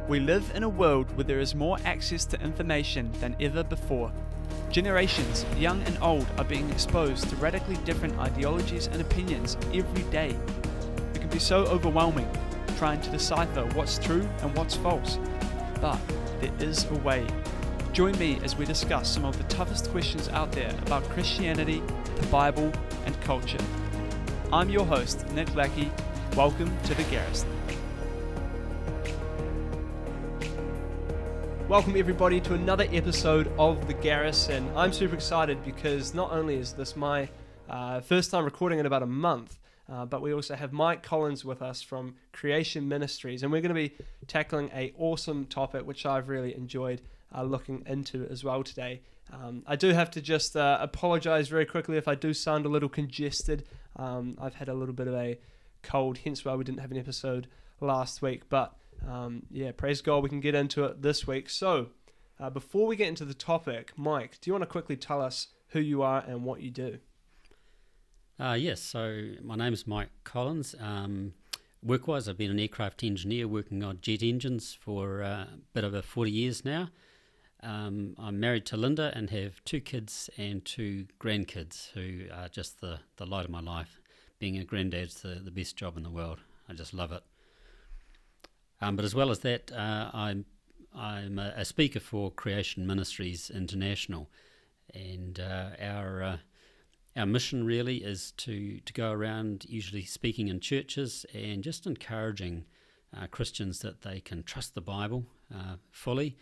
We live in a world where there is more access to information than ever before. Generations, young and old, are being exposed to radically different ideologies and opinions every day. It can be so overwhelming, trying to decipher what's true and what's false. But there is a way. Join me as we discuss some of the toughest questions out there about Christianity, the Bible, and culture. I'm your host, Nick Lackey. Welcome to the Garrison. Welcome everybody to another episode of The Garrison. I'm super excited because not only is this my first time recording in about a month, but we also have Mike Collins with us from Creation Ministries, and we're going to be tackling an awesome topic which I've really enjoyed looking into as well today. I do have to just apologize very quickly if I do sound a little congested. I've had a little bit of a cold, hence why we didn't have an episode last week, but praise God, we can get into it this week. So, before we get into the topic, Mike, do you want to quickly tell us who you are and what you do? Yes, so my name is Mike Collins. Work-wise, I've been an aircraft engineer working on jet engines for a bit over 40 years now. I'm married to Linda and have 2 kids and 2 grandkids who are just the light of my life. Being a granddad's the best job in the world. I just love it. But as well as that, I'm a speaker for Creation Ministries International, and our mission really is to go around, usually speaking in churches and just encouraging Christians that they can trust the Bible fully,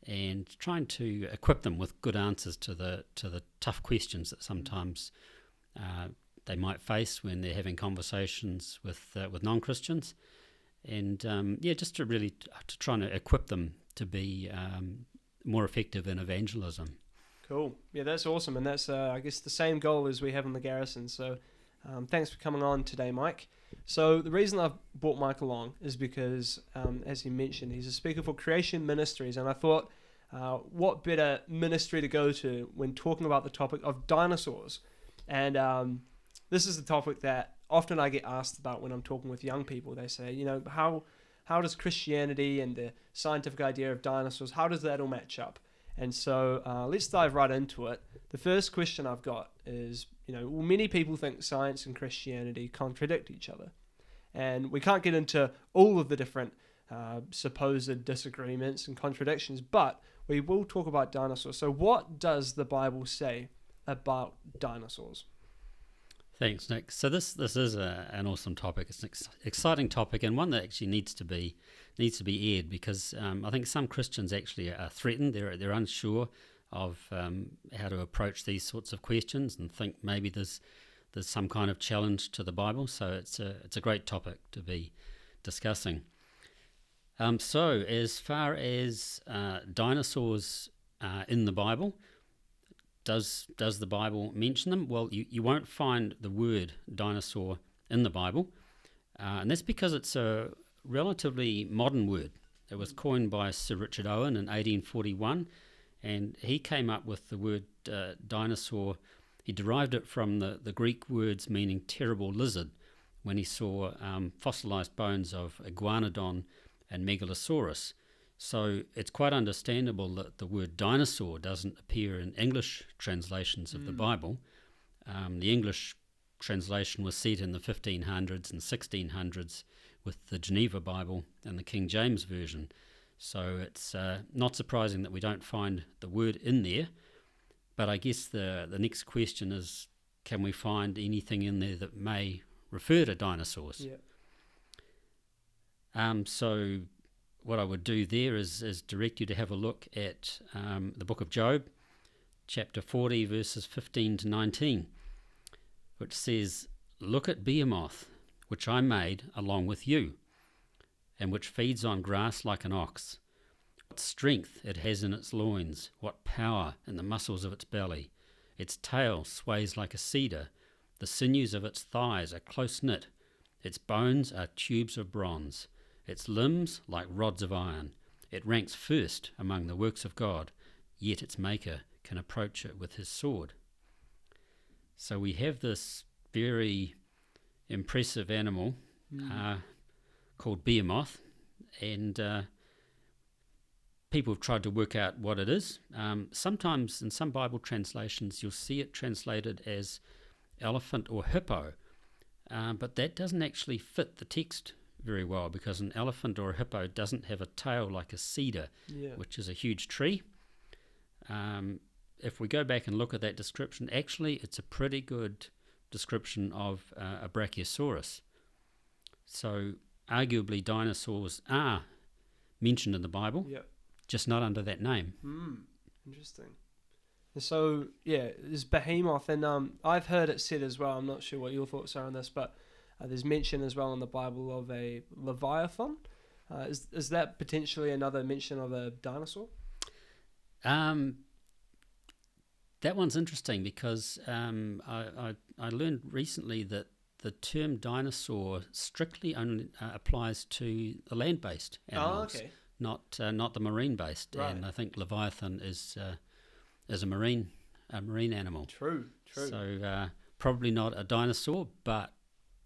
and trying to equip them with good answers to the tough questions that sometimes they might face when they're having conversations with non-Christians. And just to try to equip them to be more effective in evangelism. Cool. Yeah, that's awesome. And that's, I guess, the same goal as we have in the Garrison. So thanks for coming on today, Mike. So the reason I've brought Mike along is because, as he mentioned, he's a speaker for Creation Ministries. And I thought, what better ministry to go to when talking about the topic of dinosaurs? And this is the topic that often I get asked about when I'm talking with young people. They say, how does Christianity and the scientific idea of dinosaurs, how does that all match up? And so let's dive right into it. The first question I've got is, many people think science and Christianity contradict each other. And we can't get into all of the different supposed disagreements and contradictions, but we will talk about dinosaurs. So what does the Bible say about dinosaurs? Thanks, Nick. So this is an awesome topic. It's an exciting topic, and one that actually needs to be aired, because I think some Christians actually are threatened. They're unsure of how to approach these sorts of questions, and think maybe there's some kind of challenge to the Bible. So it's a great topic to be discussing. So as far as dinosaurs in the Bible, Does the Bible mention them? Well, you won't find the word dinosaur in the Bible, and that's because it's a relatively modern word. It was coined by Sir Richard Owen in 1841, and he came up with the word dinosaur. He derived it from the Greek words meaning terrible lizard, when he saw fossilized bones of Iguanodon and Megalosaurus. So it's quite understandable that the word dinosaur doesn't appear in English translations of the Bible. The English translation was set in the 1500s and 1600s with the Geneva Bible and the King James Version. So it's not surprising that we don't find the word in there. But I guess the next question is, can we find anything in there that may refer to dinosaurs? Yeah. So what I would do there is direct you to have a look at the book of Job, chapter 40, verses 15 to 19, which says, "Look at Behemoth, which I made along with you, and which feeds on grass like an ox. What strength it has in its loins, what power in the muscles of its belly. Its tail sways like a cedar, the sinews of its thighs are close-knit, its bones are tubes of bronze. Its limbs like rods of iron. It ranks first among the works of God, yet its maker can approach it with his sword." So we have this very impressive animal called Behemoth, and people have tried to work out what it is. Sometimes in some Bible translations you'll see it translated as elephant or hippo, but that doesn't actually fit the text very well, because an elephant or a hippo doesn't have a tail like a cedar, which is a huge tree. If we go back and look at that description, actually it's a pretty good description of a brachiosaurus. So arguably dinosaurs are mentioned in the Bible, just not under that name. Interesting. So there's behemoth, and I've heard it said as well, I'm not sure what your thoughts are on this, but there's mention as well in the Bible of a leviathan. Is that potentially another mention of a dinosaur? That one's interesting, because I learned recently that the term dinosaur strictly only applies to the land-based animals, not the marine-based. Right. And I think leviathan is a marine animal. True. So probably not a dinosaur, but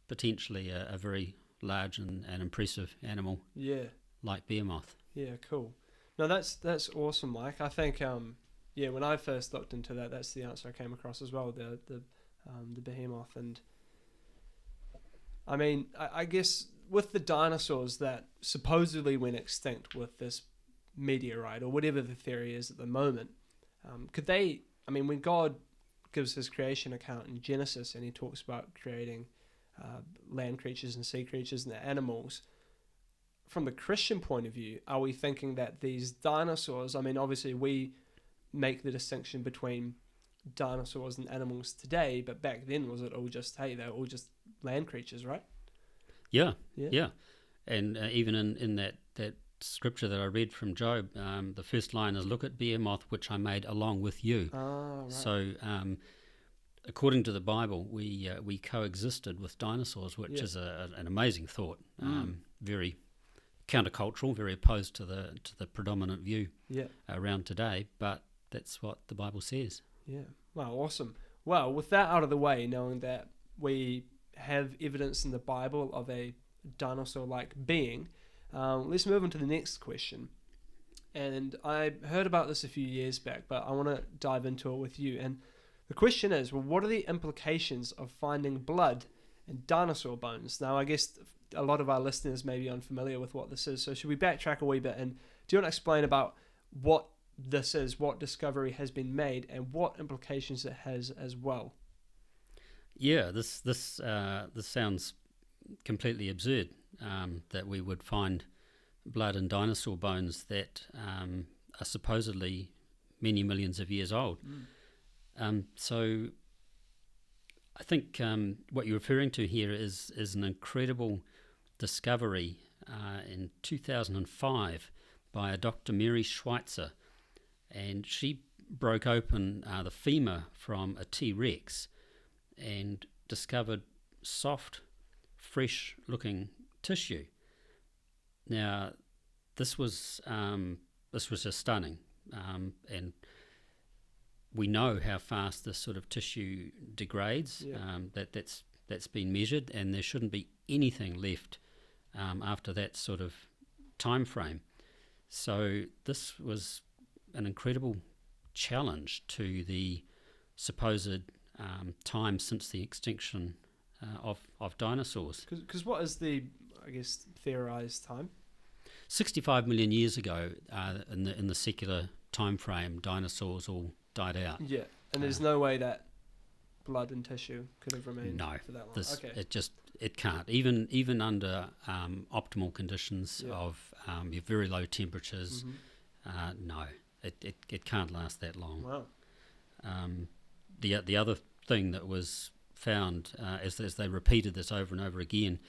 potentially a very large and impressive animal. Yeah. Like behemoth. Yeah, cool. No, that's awesome, Mike. I think when I first looked into that, that's the answer I came across as well. The behemoth, and I mean, I guess with the dinosaurs that supposedly went extinct with this meteorite or whatever the theory is at the moment, could they? I mean, when God gives his creation account in Genesis and he talks about creating land creatures and sea creatures and animals, from the Christian point of view, are we thinking that these dinosaurs, I mean, obviously we make the distinction between dinosaurs and animals today, but back then was it all just, hey, they're all just land creatures, right? Yeah. And even in that scripture that I read from Job, the first line is, "Look at behemoth, which I made along with you." Right. So according to the Bible, we coexisted with dinosaurs, which is an amazing thought. Very countercultural, very opposed to the predominant view around today, but that's what the Bible says. Yeah. Wow, awesome. Well, with that out of the way, knowing that we have evidence in the Bible of a dinosaur-like being, let's move on to the next question. And I heard about this a few years back, but I want to dive into it with you. And the question is, well, what are the implications of finding blood in dinosaur bones? Now, I guess a lot of our listeners may be unfamiliar with what this is, so should we backtrack a wee bit, and do you want to explain about what this is, what discovery has been made, and what implications it has as well? Yeah, this sounds completely absurd, that we would find blood in dinosaur bones that are supposedly many millions of years old. So I think what you're referring to here is an incredible discovery in 2005 by a Dr. Mary Schweitzer, and she broke open the femur from a T-Rex and discovered soft, fresh-looking tissue. Now, this was just stunning, and we know how fast this sort of tissue degrades. That's been measured, and there shouldn't be anything left after that sort of time frame. So this was an incredible challenge to the supposed time since the extinction of dinosaurs. Because what is the, I guess, theorized time? 65 million years ago, in the secular time frame, dinosaurs all died out. Yeah, and there's no way that blood and tissue could have remained for that long. It can't. Even under optimal conditions of your very low temperatures, no, it can't last that long. Wow. The other thing that was found, as they repeated this over and over again,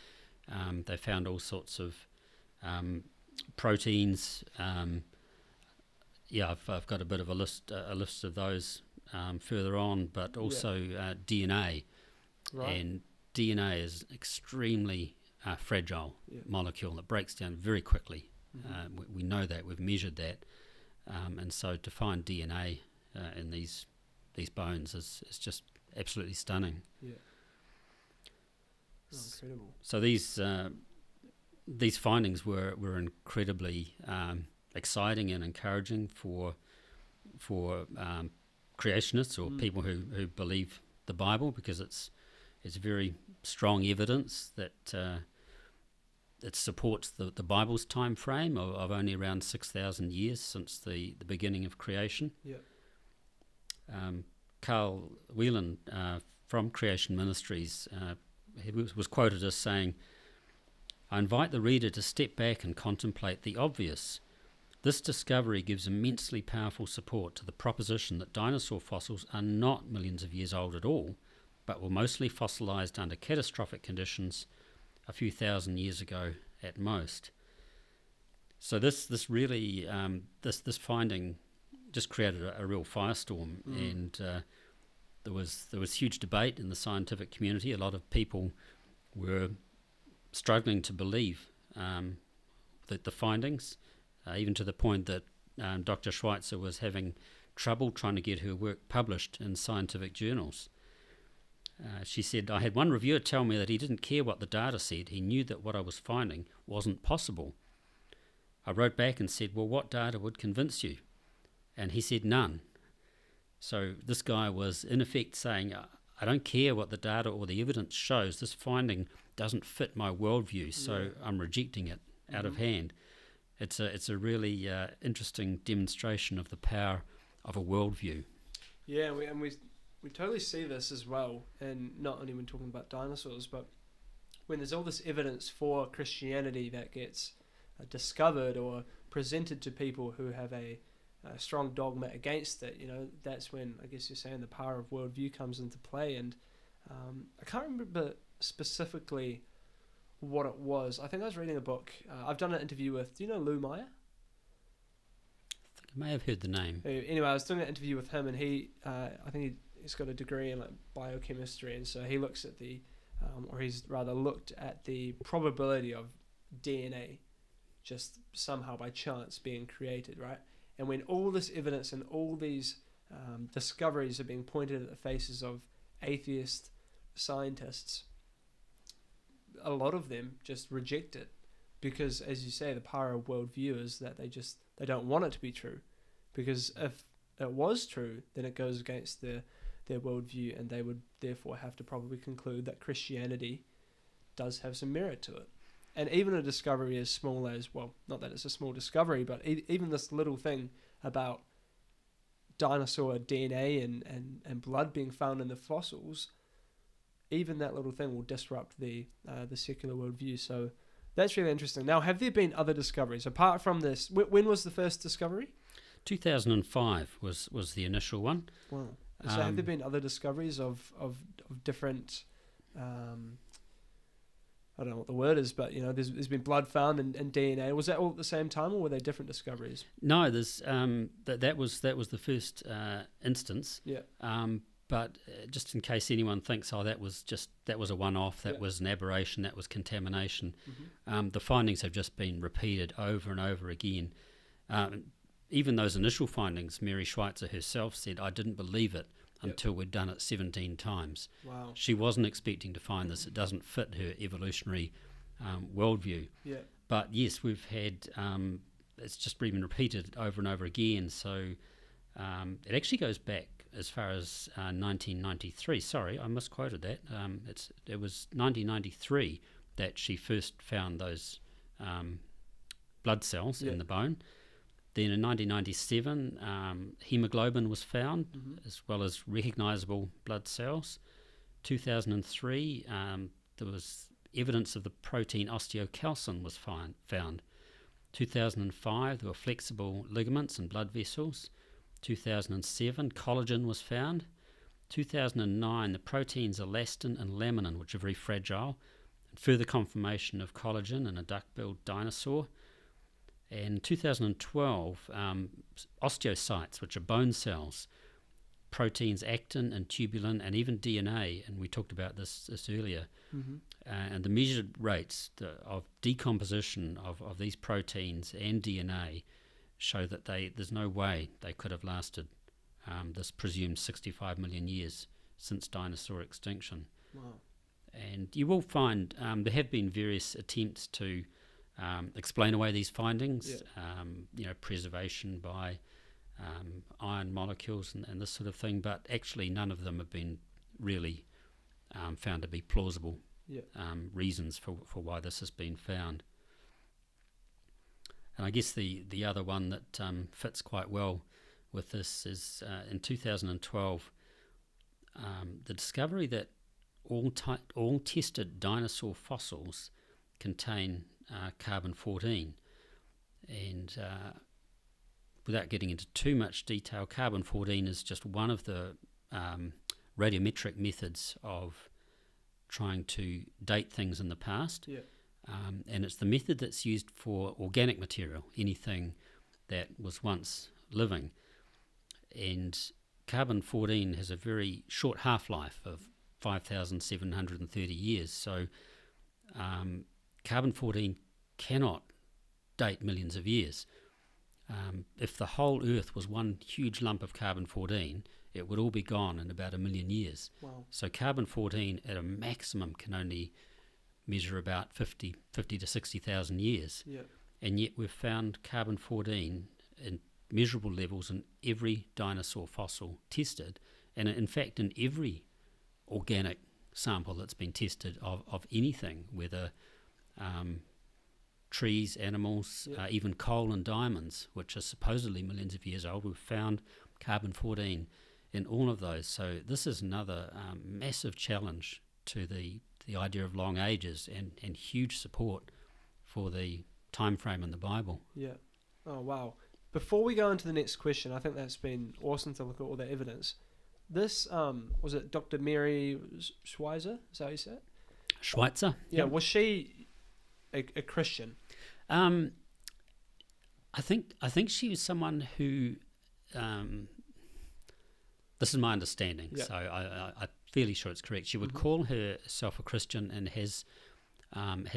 they found all sorts of proteins. I've got a bit of a list of those further on, but also DNA. Right. And DNA is extremely fragile molecule that breaks down very quickly. We know that, we've measured that, and so to find DNA in these bones is just absolutely stunning. Yeah. Oh, incredible. So these findings were incredibly exciting and encouraging for creationists or people who believe the Bible, because it's very strong evidence that it supports the Bible's time frame of only around 6,000 years since the beginning of creation. Yeah. Carl Whelan from Creation Ministries, he was quoted as saying, "I invite the reader to step back and contemplate the obvious. This discovery gives immensely powerful support to the proposition that dinosaur fossils are not millions of years old at all, but were mostly fossilized under catastrophic conditions a few thousand years ago at most." So this really this finding just created a real firestorm, and there was huge debate in the scientific community. A lot of people were struggling to believe the findings, even to the point that Dr. Schweitzer was having trouble trying to get her work published in scientific journals. She said, "I had one reviewer tell me that he didn't care what the data said. He knew that what I was finding wasn't possible. I wrote back and said, 'Well, what data would convince you?' And he said, 'None.' So this guy was in effect saying, I don't care what the data or the evidence shows. This finding doesn't fit my worldview, so I'm rejecting it out of hand." It's a really interesting demonstration of the power of a worldview. Yeah, we totally see this as well, and not only when talking about dinosaurs, but when there's all this evidence for Christianity that gets discovered or presented to people who have a strong dogma against it, that's when I guess you're saying the power of worldview comes into play. And I can't remember specifically what it was. I think I was reading a book. I've done an interview with, do you know Lou Meyer? I think I may have heard the name. Anyway, I was doing an interview with him, and I think he's got a degree in like biochemistry, and so he looks at or he's rather looked at the probability of DNA just somehow by chance being created, right? And when all this evidence and all these discoveries are being pointed at the faces of atheist scientists, a lot of them just reject it because, as you say, the power of worldview is that they don't want it to be true, because if it was true, then it goes against their worldview, and they would therefore have to probably conclude that Christianity does have some merit to it. And even a discovery as small as, well, not that it's a small discovery, but even this little thing about dinosaur DNA and blood being found in the fossils, even that little thing will disrupt the secular worldview. So that's really interesting. Now, have there been other discoveries apart from this? When was the first discovery? 2005 was the initial one. Wow. So have there been other discoveries of different, I don't know what the word is, but there's been blood found and DNA. Was that all at the same time, or were they different discoveries? No, there's that was the first instance. Yeah. But just in case anyone thinks, that was a one-off, that was an aberration, that was contamination, the findings have just been repeated over and over again. Even those initial findings, Mary Schweitzer herself said, "I didn't believe it until we'd done it 17 times." Wow. She wasn't expecting to find this. It doesn't fit her evolutionary worldview. Yeah. But yes, we've had, it's just been repeated over and over again. So it actually goes back as far as 1993. Sorry, I misquoted that. It was 1993 that she first found those blood cells in the bone. Then in 1997, hemoglobin was found, as well as recognisable blood cells. 2003, there was evidence of the protein osteocalcin was found. 2005, there were flexible ligaments and blood vessels. 2007, collagen was found. 2009, the proteins elastin and laminin, which are very fragile, and further confirmation of collagen in a duck-billed dinosaur. And 2012, osteocytes, which are bone cells, proteins actin and tubulin, and even DNA, and we talked about this earlier, and the measured rates of decomposition of these proteins and DNA show that there's no way they could have lasted this presumed 65 million years since dinosaur extinction. Wow. And you will find there have been various attempts to explain away these findings, preservation by iron molecules and this sort of thing, but actually none of them have been really found to be plausible reasons for why this has been found. And I guess the other one that fits quite well with this is in 2012, the discovery that all tested dinosaur fossils contain carbon-14. And without getting into too much detail, carbon-14 is just one of the radiometric methods of trying to date things in the past. Yeah. And it's the method that's used for organic material, anything that was once living. And carbon-14 has a very short half-life of 5,730 years. So carbon-14 cannot date millions of years. If the whole Earth was one huge lump of carbon-14, it would all be gone in about 1 million years. Wow. So carbon-14 at a maximum can only measure about 50 to 60,000 years. Yeah. And yet we've found carbon-14 in measurable levels in every dinosaur fossil tested, and in fact in every organic sample that's been tested of anything, whether trees, animals, even coal and diamonds, which are supposedly millions of years old. We've found carbon-14 in all of those. So this is another massive challenge to the idea of long ages and huge support for the time frame in the Bible. Yeah. Oh, wow. Before we go into the next question, I think that's been awesome to look at all the evidence. This, was it Dr. Mary Schweitzer? Is that how you say it? Schweitzer? Yeah. Was she a Christian? I think she was someone who, this is my understanding, so I'm fairly sure it's correct. She would call herself a Christian and has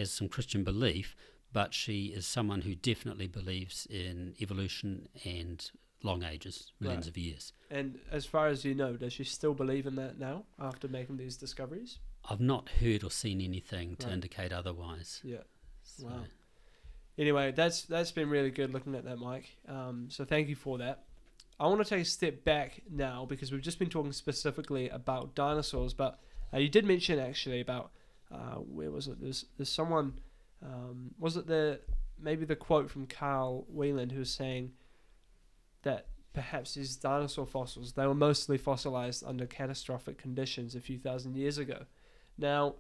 some Christian belief, but she is someone who definitely believes in evolution and long ages, millions of years. And as far as you know, does she still believe in that now after making these discoveries? I've not heard or seen anything to indicate otherwise. Yeah. So. Wow. Anyway, that's been really good looking at that, Mike. So thank you for that. I want to take a step back now because we've just been talking specifically about dinosaurs, but you did mention actually about where was it? There's someone. Was it maybe the quote from Carl Wieland who was saying that perhaps these dinosaur fossils, they were mostly fossilized under catastrophic conditions a few thousand years ago. Now,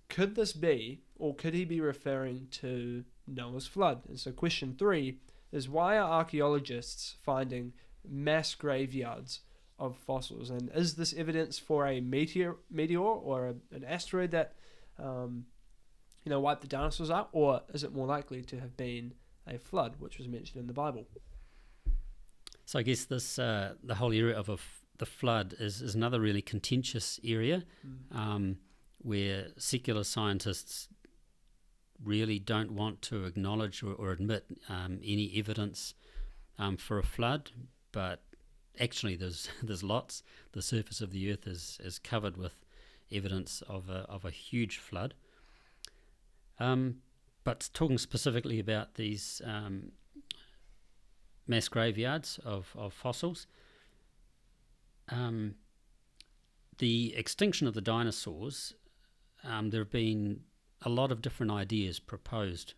could this be, or could he be referring to Noah's flood? And so question 3 is, why are archaeologists finding mass graveyards of fossils? And is this evidence for a meteor or an asteroid that wiped the dinosaurs out, or is it more likely to have been a flood, which was mentioned in the Bible? So I guess this the whole area of the flood is another really contentious area where secular scientists really don't want to acknowledge or admit any evidence for a flood, but actually there's lots. The surface of the earth is covered with evidence of a huge flood. But talking specifically about these mass graveyards of fossils, the extinction of the dinosaurs, there have been a lot of different ideas proposed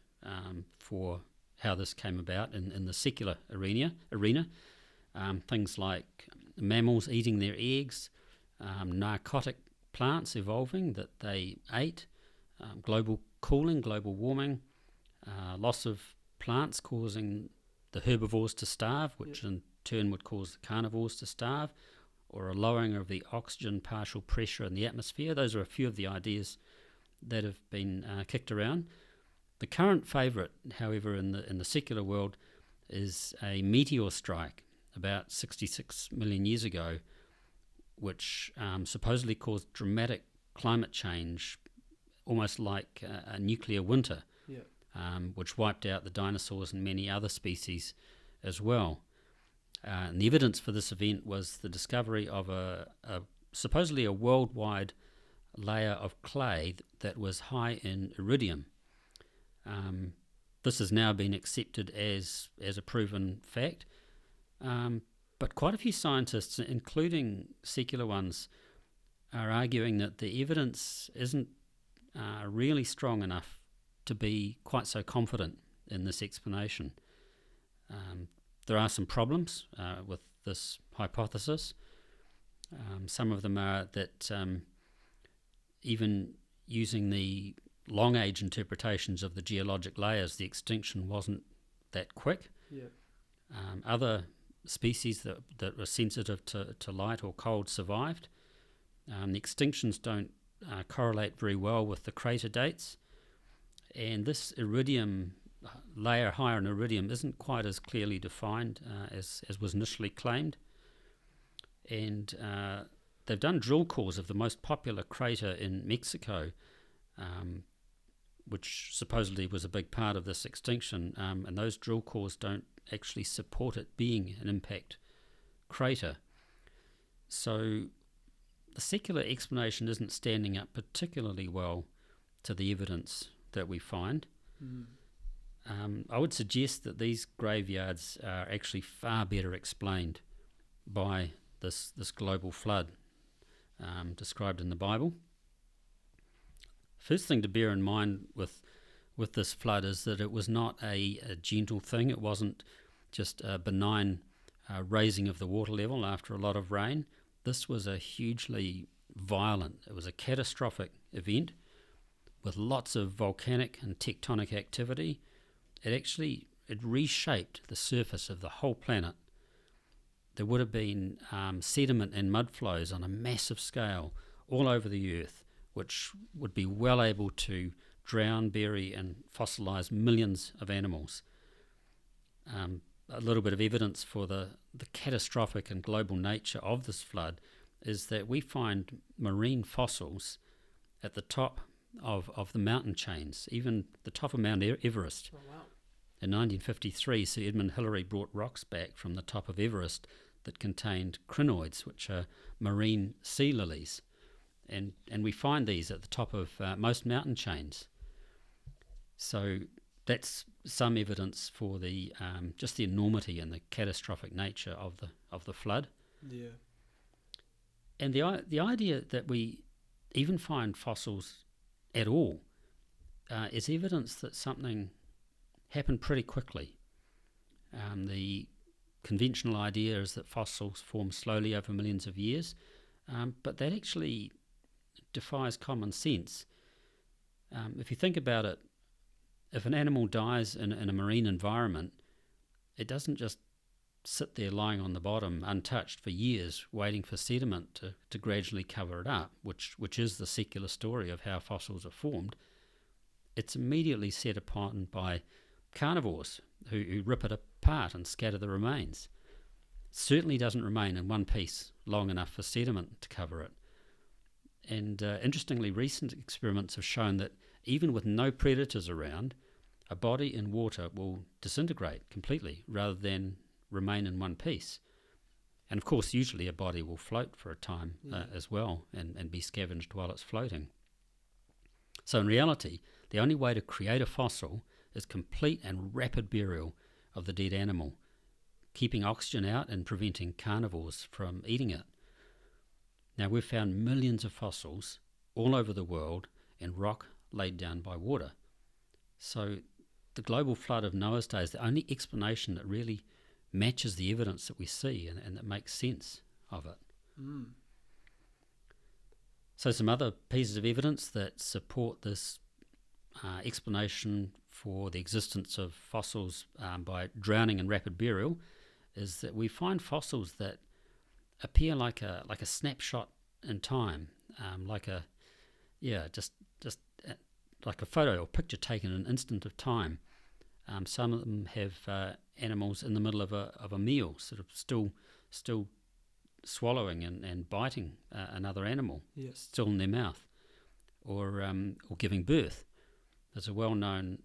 for how this came about in the secular arena. Things like mammals eating their eggs, narcotic plants evolving that they ate, global cooling, global warming, loss of plants causing the herbivores to starve, which in turn would cause the carnivores to starve, or a lowering of the oxygen partial pressure in the atmosphere. Those are a few of the ideas that have been kicked around. The current favourite, however, in the secular world is a meteor strike about 66 million years ago, which supposedly caused dramatic climate change, almost like a nuclear winter, which wiped out the dinosaurs and many other species as well. And the evidence for this event was the discovery of supposedly a worldwide layer of clay that was high in iridium. this has now been accepted as a proven fact. But quite a few scientists, including secular ones, are arguing that the evidence isn't really strong enough to be quite so confident in this explanation. There are some problems with this hypothesis. Some of them are that even using the long-age interpretations of the geologic layers, the extinction wasn't that quick. Yeah. Other species that were sensitive to light or cold survived. The extinctions don't correlate very well with the crater dates, and this iridium layer higher in iridium isn't quite as clearly defined as was initially claimed. And they've done drill cores of the most popular crater in Mexico, which supposedly was a big part of this extinction, and those drill cores don't actually support it being an impact crater. So the secular explanation isn't standing up particularly well to the evidence that we find. I would suggest that these graveyards are actually far better explained by this global flood described in the Bible. First thing to bear in mind with this flood is that it was not a gentle thing. It wasn't just a benign raising of the water level after a lot of rain. This was a hugely violent, it was a catastrophic event with lots of volcanic and tectonic activity. It reshaped the surface of the whole planet. There would have been sediment and mud flows on a massive scale all over the earth, which would be well able to drown, bury and fossilise millions of animals. A little bit of evidence for the catastrophic and global nature of this flood is that we find marine fossils at the top of the mountain chains, even the top of Mount Everest. Oh, wow. In 1953, Sir Edmund Hillary brought rocks back from the top of Everest that contained crinoids, which are marine sea lilies. And we find these at the top of most mountain chains. So that's some evidence for the just the enormity and the catastrophic nature of the flood. Yeah. And the idea that we even find fossils at all is evidence that something happened pretty quickly. The conventional idea is that fossils form slowly over millions of years, but that actually defies common sense. If you think about it, if an animal dies in a marine environment, it doesn't just sit there lying on the bottom untouched for years waiting for sediment to gradually cover it up, which is the secular story of how fossils are formed. It's immediately set upon by carnivores who rip it apart and scatter the remains. Certainly doesn't remain in one piece long enough for sediment to cover it. And interestingly, recent experiments have shown that even with no predators around, a body in water will disintegrate completely rather than remain in one piece. And of course, usually a body will float for a time as well and be scavenged while it's floating. So in reality, the only way to create a fossil is complete and rapid burial of the dead animal, keeping oxygen out and preventing carnivores from eating it. Now, we've found millions of fossils all over the world in rock laid down by water. So the global flood of Noah's day is the only explanation that really matches the evidence that we see and that makes sense of it. So some other pieces of evidence that support this explanation for the existence of fossils by drowning and rapid burial is that we find fossils that appear like a snapshot in time, just like a photo or picture taken in an instant of time. Some of them have animals in the middle of a meal, sort of still swallowing and biting another animal, still in their mouth, or giving birth. There's a well-known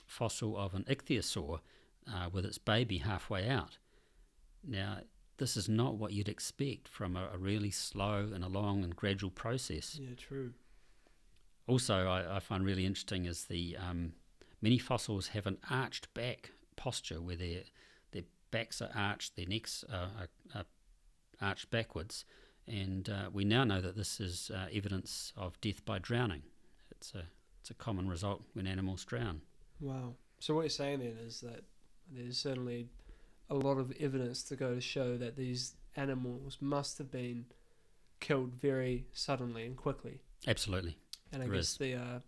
fossil of an ichthyosaur with its baby halfway out. Now, this is not what you'd expect from a really slow and a long and gradual process. Yeah, true. Also, I find really interesting is the Many fossils have an arched back posture where their backs are arched, their necks are arched backwards, and we now know that this is evidence of death by drowning. It's a common result when animals drown. Wow. So what you're saying then is that there's certainly a lot of evidence to go to show that these animals must have been killed very suddenly and quickly. Absolutely. And I guess the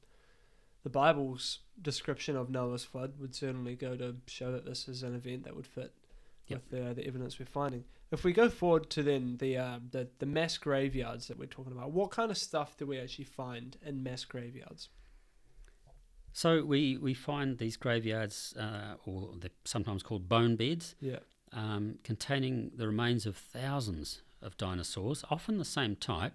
Bible's description of Noah's flood would certainly go to show that this is an event that would fit with the evidence we're finding. If we go forward to then the mass graveyards that we're talking about, what kind of stuff do we actually find in mass graveyards? So we find these graveyards, or they're sometimes called bone beds, containing the remains of thousands of dinosaurs, often the same type,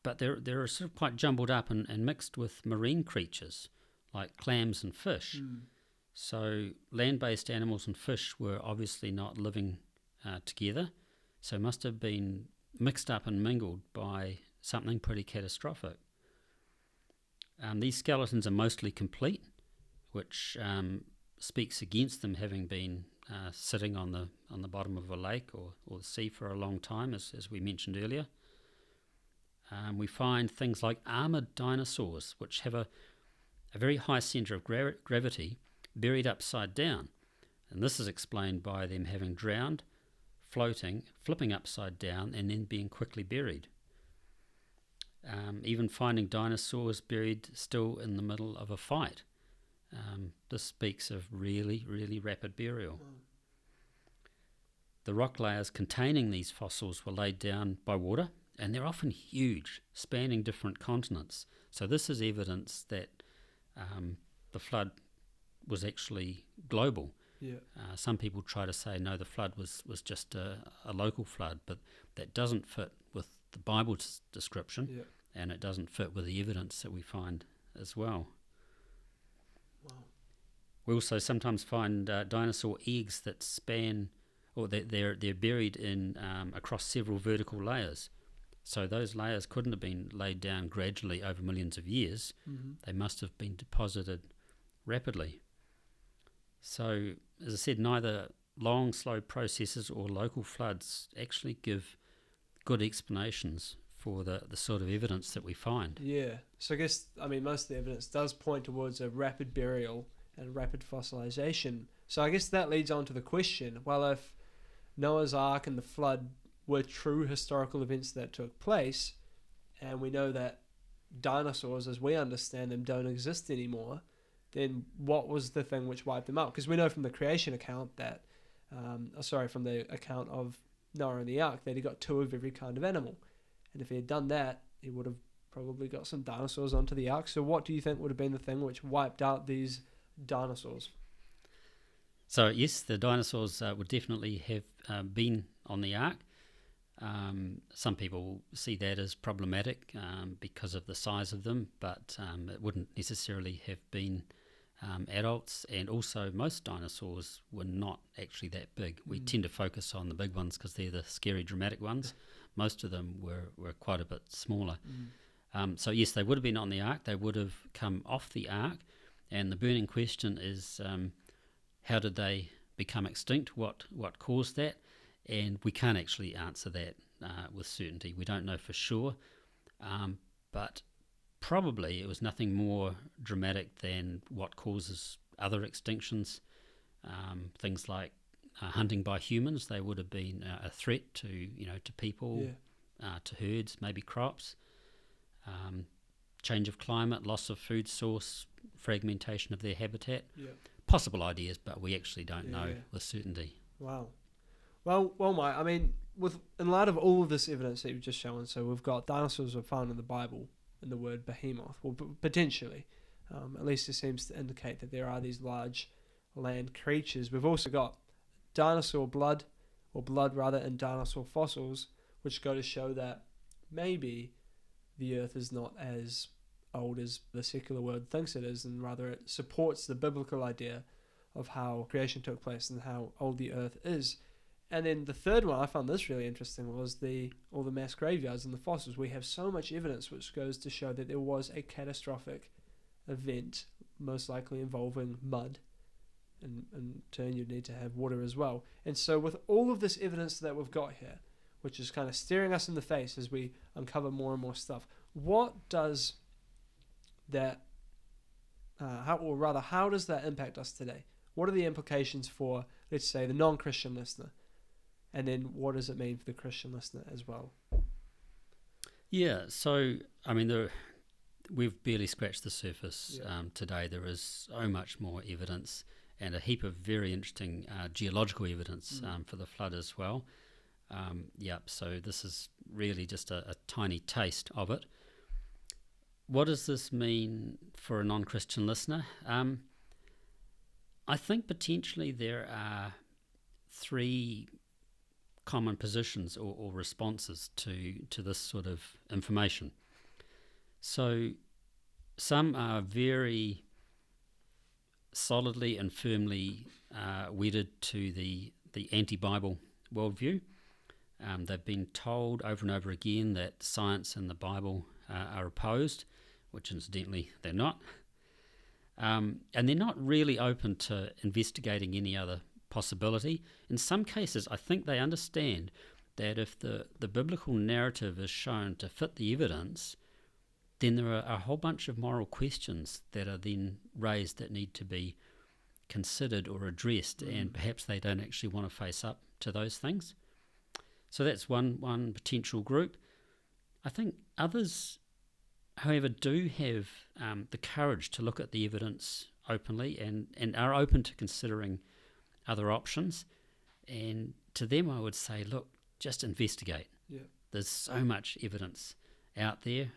but they're sort of quite jumbled up and mixed with marine creatures like clams and fish. So land-based animals and fish were obviously not living together, so must have been mixed up and mingled by something pretty catastrophic. These skeletons are mostly complete, which speaks against them having been sitting on the bottom of a lake or the sea for a long time, as we mentioned earlier. We find things like armoured dinosaurs, which have a very high centre of gravity, buried upside down. And this is explained by them having drowned, floating, flipping upside down, and then being quickly buried. Even finding dinosaurs buried still in the middle of a fight. This speaks of really, really rapid burial. The rock layers containing these fossils were laid down by water, and they're often huge, spanning different continents. So this is evidence that the flood was actually global. Some people try to say, no, the flood was just a local flood, but that doesn't fit with the Bible's description, and it doesn't fit with the evidence that we find as well. Wow. We also sometimes find dinosaur eggs that span, or they're buried in across several vertical layers. So those layers couldn't have been laid down gradually over millions of years. They must have been deposited rapidly. So, as I said, neither long, slow processes or local floods actually give good explanations for the sort of evidence that we find. Yeah. So I guess, most of the evidence does point towards a rapid burial and rapid fossilization. So I guess that leads on to the question, well, if Noah's Ark and the flood were true historical events that took place, and we know that dinosaurs, as we understand them, don't exist anymore, then what was the thing which wiped them out? Because we know from the creation account that, from the account of Noah and the Ark, that he got 2 of every kind of animal. And if he had done that, he would have probably got some dinosaurs onto the Ark. So what do you think would have been the thing which wiped out these dinosaurs? So yes, the dinosaurs would definitely have been on the Ark. Some people see that as problematic because of the size of them, but it wouldn't necessarily have been adults, and also most dinosaurs were not actually that big. We tend to focus on the big ones because they're the scary, dramatic ones. Most of them were quite a bit smaller. So yes, they would have been on the Ark. They would have come off the Ark, and the burning question is, how did they become extinct? What caused that? And we can't actually answer that with certainty. We don't know for sure, but probably it was nothing more dramatic than what causes other extinctions. Things like hunting by humans. They would have been a threat to people, to herds, maybe crops. Change of climate, loss of food source, fragmentation of their habitat. Possible ideas, but we actually don't know with certainty. Wow. Well, Mike, in light of all of this evidence that you've just shown, so we've got dinosaurs were found in the Bible in the word behemoth, or potentially, at least it seems to indicate that there are these large land creatures. We've also got dinosaur blood, and dinosaur fossils, which go to show that maybe the earth is not as old as the secular world thinks it is, and rather it supports the biblical idea of how creation took place and how old the earth is. And then the third one, I found this really interesting, was all the mass graveyards and the fossils. We have so much evidence which goes to show that there was a catastrophic event, most likely involving mud. And in turn, you'd need to have water as well. And so with all of this evidence that we've got here, which is kind of staring us in the face as we uncover more and more stuff, what does that, how does that impact us today? What are the implications for, let's say, the non-Christian listener? And then what does it mean for the Christian listener as well? Yeah, so, I mean, we've barely scratched the surface today. There is so much more evidence and a heap of very interesting geological evidence for the flood as well. So this is really just a tiny taste of it. What does this mean for a non-Christian listener? I think potentially there are three common positions or responses to this sort of information. So some are very solidly and firmly wedded to the anti-Bible worldview. They've been told over and over again that science and the Bible are opposed, which incidentally they're not. And they're not really open to investigating any other possibility. In some cases, I think they understand that if the biblical narrative is shown to fit the evidence, then there are a whole bunch of moral questions that are then raised that need to be considered or addressed, and perhaps they don't actually want to face up to those things. So that's one potential group. I think others, however, do have the courage to look at the evidence openly and are open to considering other options. And to them, I would say, look, just investigate. Yeah. There's so much evidence out there.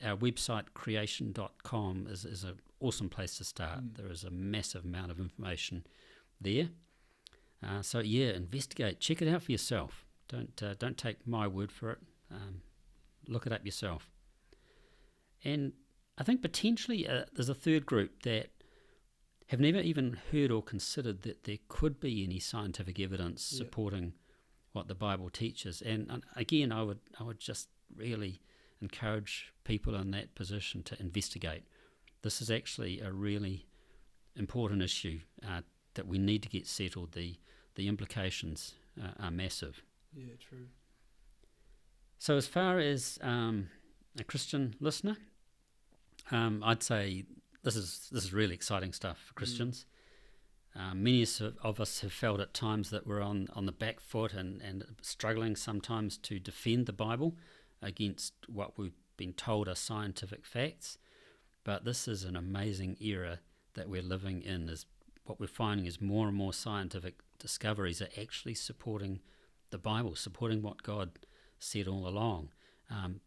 Our website, creation.com, is an awesome place to start. There is a massive amount of information there. So investigate. Check it out for yourself. Don't take my word for it. Look it up yourself. And I think potentially there's a third group that have never even heard or considered that there could be any scientific evidence supporting what the Bible teaches. And again, I would just really encourage people in that position to investigate. This is actually a really important issue that we need to get settled. The implications are massive. Yeah, true. So as far as a Christian listener, I'd say this is really exciting stuff for Christians. Many of us have felt at times that we're on the back foot and struggling sometimes to defend the Bible against what we've been told are scientific facts. But this is an amazing era that we're living in. Is what we're finding is more and more scientific discoveries are actually supporting the Bible, supporting what God said all along.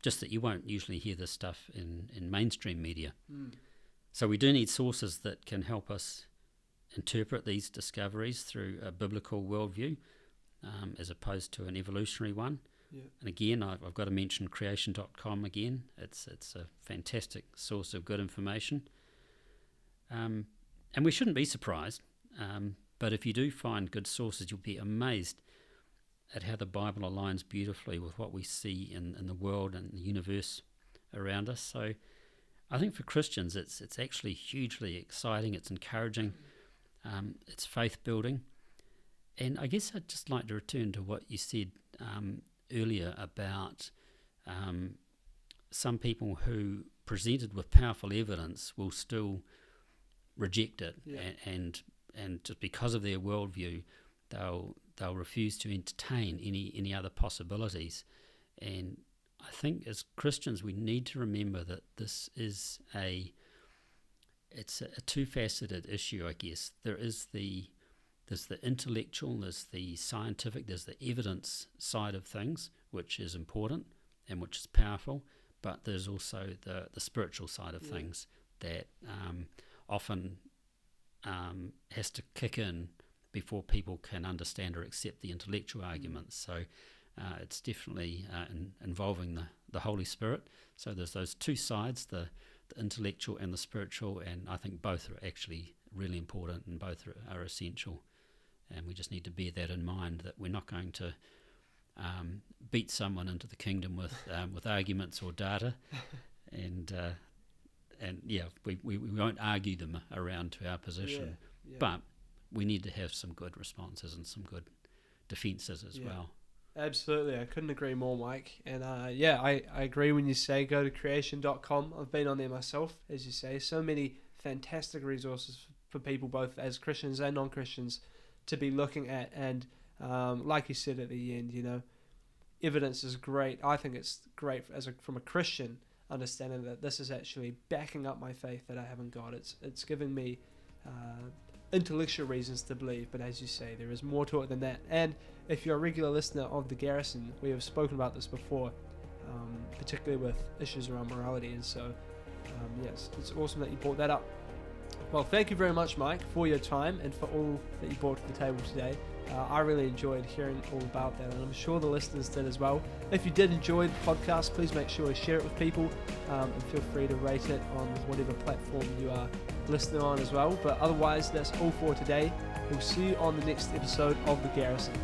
Just that you won't usually hear this stuff in mainstream media. So we do need sources that can help us interpret these discoveries through a biblical worldview as opposed to an evolutionary one. Yeah. And again, I've got to mention creation.com again. It's a fantastic source of good information. And we shouldn't be surprised, but if you do find good sources, you'll be amazed at how the Bible aligns beautifully with what we see in the world and the universe around us. So I think for Christians, it's actually hugely exciting. It's encouraging. It's faith-building. And I guess I'd just like to return to what you said earlier about some people who, presented with powerful evidence, will still reject it. Yeah. And just because of their worldview, they'll refuse to entertain any other possibilities. And I think as Christians, we need to remember that this is it's a two-faceted issue, I guess. There's the intellectual, there's the scientific, there's the evidence side of things, which is important and which is powerful, but there's also the spiritual side of things that often has to kick in before people can understand or accept the intellectual arguments. So it's definitely involving the Holy Spirit. So there's those two sides, the intellectual and the spiritual, and I think both are actually really important and both are essential. And we just need to bear that in mind, that we're not going to beat someone into the kingdom with arguments or data, and and we won't argue them around to our position, Yeah. but we need to have some good responses and some good defences as well. Absolutely, I couldn't agree more, Mike. And I agree when you say go to creation.com. I've been on there myself, as you say. So many fantastic resources for people, both as Christians and non-Christians, to be looking at. And like you said at the end, evidence is great. I think it's great from a Christian understanding that this is actually backing up my faith that I have in God. It's giving me intellectual reasons to believe, but as you say, there is more to it than that. And if you're a regular listener of the Garrison, we have spoken about this before, particularly with issues around morality. And so, yes, it's awesome that you brought that up. Well, thank you very much, Mike, for your time and for all that you brought to the table today. I really enjoyed hearing all about that, and I'm sure the listeners did as well. If you did enjoy the podcast, please make sure to share it with people, and feel free to rate it on whatever platform you are listening on as well. But otherwise, that's all for today. We'll see you on the next episode of The Garrison.